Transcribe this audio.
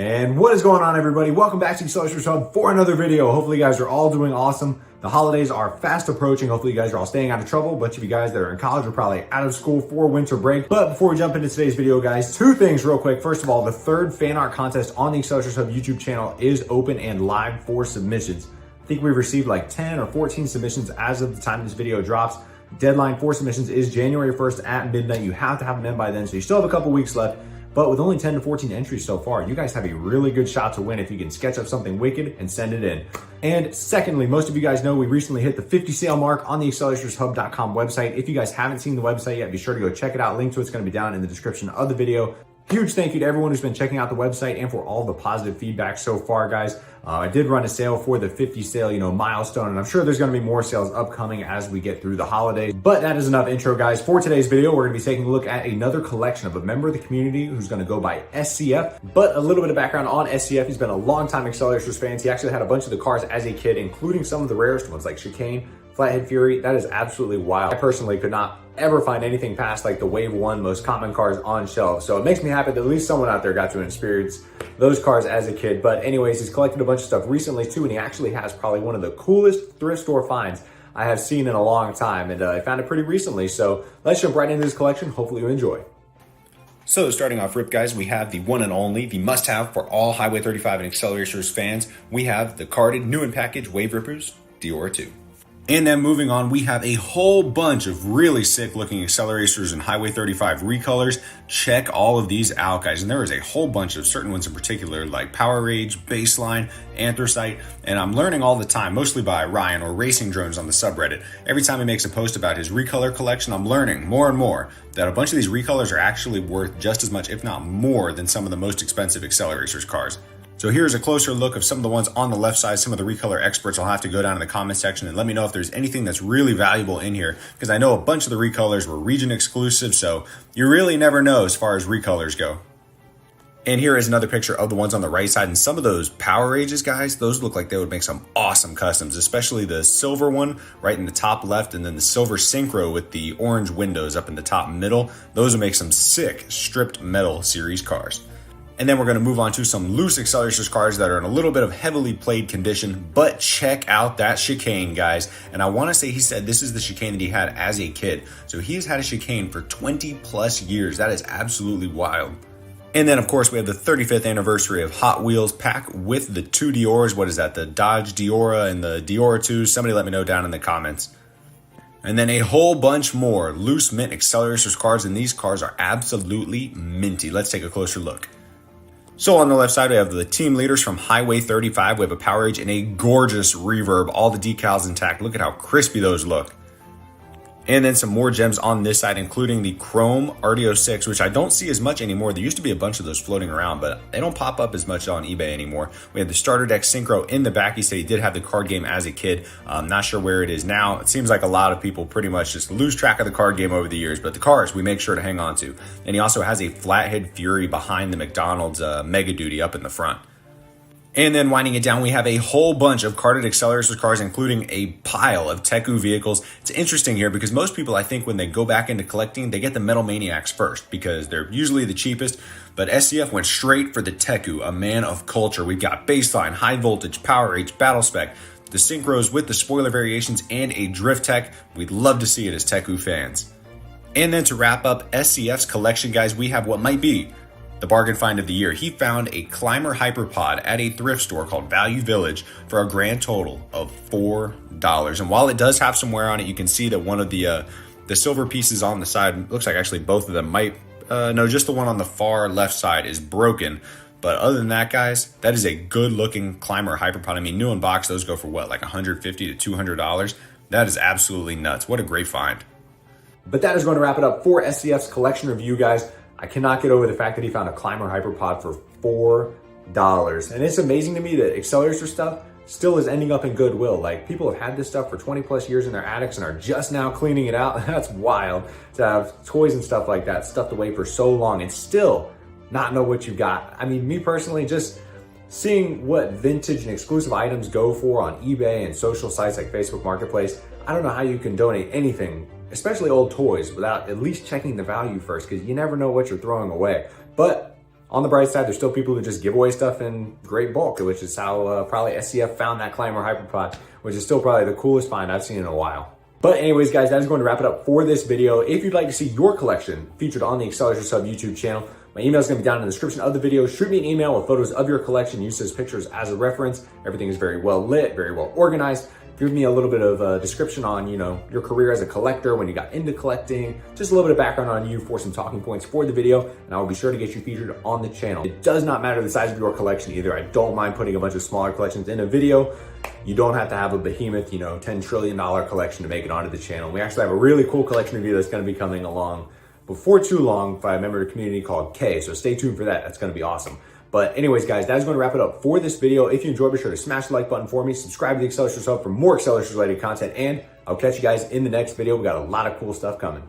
And what is going on, everybody? Welcome back to Acceleracers Hub for another video. Hopefully you guys are all doing awesome. The holidays are fast approaching. Hopefully you guys are all staying out of trouble. A bunch of you guys that are in college are probably out of school for winter break. But before we jump into today's video, guys, two things real quick. First of all, the third fan art contest on the Acceleracers Hub YouTube channel is open and live for submissions. I think we've received like 10 or 14 submissions as of the time this video drops. Deadline for submissions is January 1st at midnight. You have to have them in by then, so you still have a couple weeks left. But with only 10 to 14 entries so far, you guys have a really good shot to win if you can sketch up something wicked and send it in. And secondly, most of you guys know we recently hit the 50 sale mark on the acceleratorshub.com website. If you guys haven't seen the website yet, be sure to go check it out. Link to it's going to be down in the description of the video. Huge thank you to everyone who's been checking out the website and for all the positive feedback so far, guys. I did run a sale for the 50 sale, milestone, and I'm sure there's going to be more sales upcoming as we get through the holidays. But that is enough intro, guys. For today's video, we're going to be taking a look at another collection of a member of the community who's going to go by SCF. But a little bit of background on SCF. He's been a long-time Acceleracers fan. He actually had a bunch of the cars as a kid, including some of the rarest ones like Chicane, Flathead Fury. That is absolutely wild. I personally could not ever find anything past like the Wave 1 most common cars on shelves. So it makes me happy that at least someone out there got to experience those cars as a kid. But anyways, he's collected a bunch of stuff recently too, and he actually has probably one of the coolest thrift store finds I have seen in a long time, and I found it pretty recently. So let's jump right into this collection. Hopefully you enjoy. So starting off rip, guys, we have the one and only, the must-have for all Highway 35 and Acceleracers fans. We have the carded new in package Wave Rippers Dior 2. And then moving on, we have a whole bunch of really sick looking Acceleracers and Highway 35 recolors. Check all of these out, guys. And there is a whole bunch of certain ones in particular, like Power Rage, Baseline, Anthracite. And I'm learning all the time, mostly by Ryan or Racing Drones on the subreddit. Every time he makes a post about his recolor collection, I'm learning more and more that a bunch of these recolors are actually worth just as much, if not more, than some of the most expensive Acceleracers cars. So here's a closer look of some of the ones on the left side. Some of the recolor experts will have to go down in the comment section and let me know if there's anything that's really valuable in here, because I know a bunch of the recolors were region exclusive, so you really never know as far as recolors go. And here is another picture of the ones on the right side, and some of those Power Rages, guys, those look like they would make some awesome customs, especially the silver one right in the top left, and then the silver Synchro with the orange windows up in the top middle. Those would make some sick stripped metal series cars. And then we're going to move on to some loose Acceleracers cars that are in a little bit of heavily played condition, but check out that Chicane, guys. And I want to say he said this is the Chicane that he had as a kid. So he's had a Chicane for 20 plus years. That is absolutely wild. And then, of course, we have the 35th anniversary of Hot Wheels pack with the two Diors. What is that? The Dodge Diora and the Diora 2. Somebody let me know down in the comments. And then a whole bunch more loose mint Acceleracers cars, and these cars are absolutely minty. Let's take a closer look. So on the left side, we have the team leaders from Highway 35. We have a Power Rage and a gorgeous reverb, all the decals intact. Look at how crispy those look. And then some more gems on this side, including the Chrome RD06, which I don't see as much anymore. There used to be a bunch of those floating around, but they don't pop up as much on eBay anymore. We have the starter deck Synchro in the back. He said he did have the card game as a kid. I'm not sure where it is now. It seems like a lot of people pretty much just lose track of the card game over the years, but the cars we make sure to hang on to. And he also has a Flathead Fury behind the McDonald's Mega Duty up in the front. And then winding it down, we have a whole bunch of carded Acceleracers cars, including a pile of Teku vehicles. It's interesting here because most people, I think, when they go back into collecting, they get the Metal Maniacs first because they're usually the cheapest. But SCF went straight for the Teku, a man of culture. We've got Baseline, High Voltage, Power Rage, Battle Spec, the Synchros with the spoiler variations, and a Drift Tech. We'd love to see it as Teku fans. And then to wrap up SCF's collection, guys, we have what might be the bargain find of the year. He found a Climber Hyperpod at a thrift store called Value Village for a grand total of $4. And while it does have some wear on it, you can see that one of the silver pieces on the side, looks like actually both of them might, no, just the one on the far left side is broken. But other than that, guys, that is a good looking Climber Hyperpod. I mean, new in box, those go for what, like $150 to $200? That is absolutely nuts. What a great find. But that is going to wrap it up for SCF's collection review, guys. I cannot get over the fact that he found a Climber Hyperpod for $4. And it's amazing to me that Accelerator stuff still is ending up in Goodwill. Like, people have had this stuff for 20 plus years in their attics and are just now cleaning it out. That's wild to have toys and stuff like that stuffed away for so long and still not know what you got. I mean, me personally, just seeing what vintage and exclusive items go for on eBay and social sites like Facebook Marketplace, I don't know how you can donate anything, especially old toys, without at least checking the value first, because you never know what you're throwing away. But on the bright side, there's still people who just give away stuff in great bulk, which is how probably SCF found that Climber Hyperpod, which is still probably the coolest find I've seen in a while. But anyways, guys, that is going to wrap it up for this video. If you'd like to see your collection featured on the Acceleracers Sub YouTube channel, my email is going to be down in the description of the video. Shoot me an email with photos of your collection. Use those pictures as a reference. Everything is very well lit, very well organized. Give me a little bit of a description on, your career as a collector, when you got into collecting, just a little bit of background on you for some talking points for the video, and I will be sure to get you featured on the channel. It does not matter the size of your collection either. I don't mind putting a bunch of smaller collections in a video. You don't have to have a behemoth, $10 trillion collection to make it onto the channel. We actually have a really cool collection review that's going to be coming along before too long by a member of the community called Kay, so stay tuned for that. That's going to be awesome. But anyways, guys, that is going to wrap it up for this video. If you enjoyed, be sure to smash the like button for me, subscribe to the Acceleracers Hub for more Acceleracers related content, and I'll catch you guys in the next video. We got a lot of cool stuff coming.